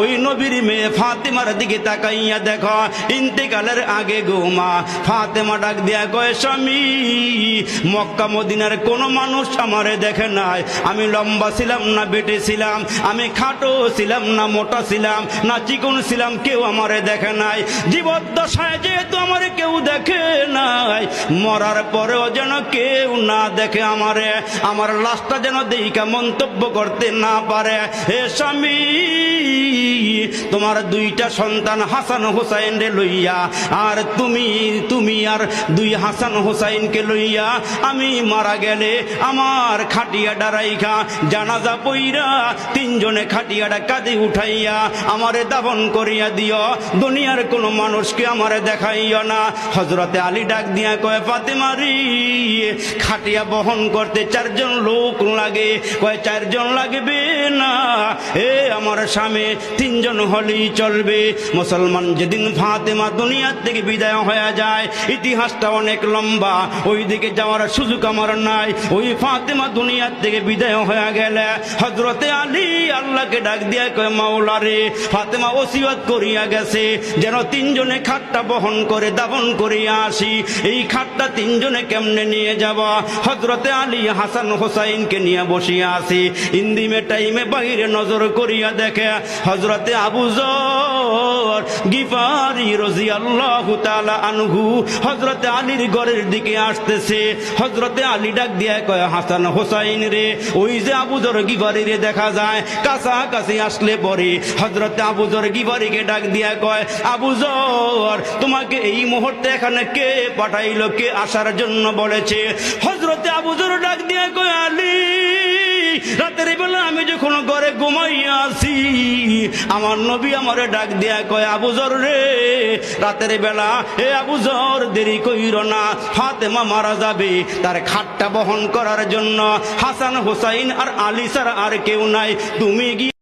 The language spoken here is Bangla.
ওই নবীর মেয়ে ফাতেমার দিকে তাকাইয়া দেখো, ইন্তেকালের আগে গো মা ফাতেমা ডাক দিয়া কয়, স্বামী মক্কা মদিনার কোন মানুষ আমারে দেখে নাই। আমি লম্বা ছিলাম না বেটে ছিলাম, আমি খাটো ছিলাম না মোটা ছিলাম না চিকন ছিলাম, কেউ আমারে দেখে নাই। জীবদ্দশায় যেহেতু আমারে কেউ দেখে নাই, মরার পরেও যেন কেউ না দেখে আমারে, আমার লাশটা যেন দেইকা মন্তব্য করতে না পারে। হে স্বামী, তোমার দুইটা সন্তান হাসান হোসাইন রে লইয়া আর তুমি আর দুই হাসান হোসাইনকে লইয়া আমি মারা গেলে আমার খাটিয়াটা রাইখা জানাজা পইরা তিনজনে খাটিয়াটা কাঁধে উঠাইয়া আমারে দাফন করিয়া দিও, দুনিয়ার কোন মানুষকে আমারে দেখাইও না। হযরতে আলী ডাক দিয়া কয়, ফাতেমা রে, খাটিয়া বহন করতে 4 জন লোক লাগে। কয় 4 জন লাগবে না, এ আমার স্বামী 3 জন হলেই চলবে। মুসলমান যেদিন ফাতেমা দুনিয়া থেকে বিদায় হয়ে যায়, ইতিহাসটা অনেক লম্বা, ওই দিকে যাওয়ার সুযোগ আমার নাই। ওই ফাতেমা দুনিয়া থেকে বিদায় হয়ে গেলে হযরতে আলী আল্লাহকে ডাক দিয়া কয়, মাওলা রে, ফাতেমা ওসিয়ত করিয়া গেছে যেন 3 জনে খাটটা বহন করে দাফন করিয়া আসি। এই খাটটা 3 জনে কেমনে নিয়ে যাব? হযরতে আলী হাসান হোসাইনকে নিয়ে বসিয়া আছি। ইন্দিমে টাইমে বাহিরে নজর করিয়া দেখে হযরতে আবু যর গিফারি রাদিয়াল্লাহু তাআলা আনহু হযরতে আলীর ঘরের দিকে আসতেছে। হযরতে আলী ডাক দিয়া কয়, হাসান হোসাইন রে, ওই যে আবু যর গিফারি রে দেখা যায়। কাছাকাছি আসলে পরে হযরতে আবু যর গিফারিকে ডাক দিয়া কয়, আবু যর, তোমাকে এই মুহূর্তে এখানে কে পাঠাইলো, কে আসার জন্য বলেছে? হযরতে আবু যর ডাক দিয়া কয়, আলী, রাতের বেলা আমি যখন ঘরে ঘুমাইয়া আছি, আমার নবী আমারে ডাক দিয়া কয়, আবু যর রে, রাতের বেলা হে আবু যর, দেরি কইরো না, ফাতেমা মারা যাবে, তার খাটটা বহন করার জন্য হাসান হোসাইন আর আলী ছাড়া আর কেউ নাই, তুমি গিয়ে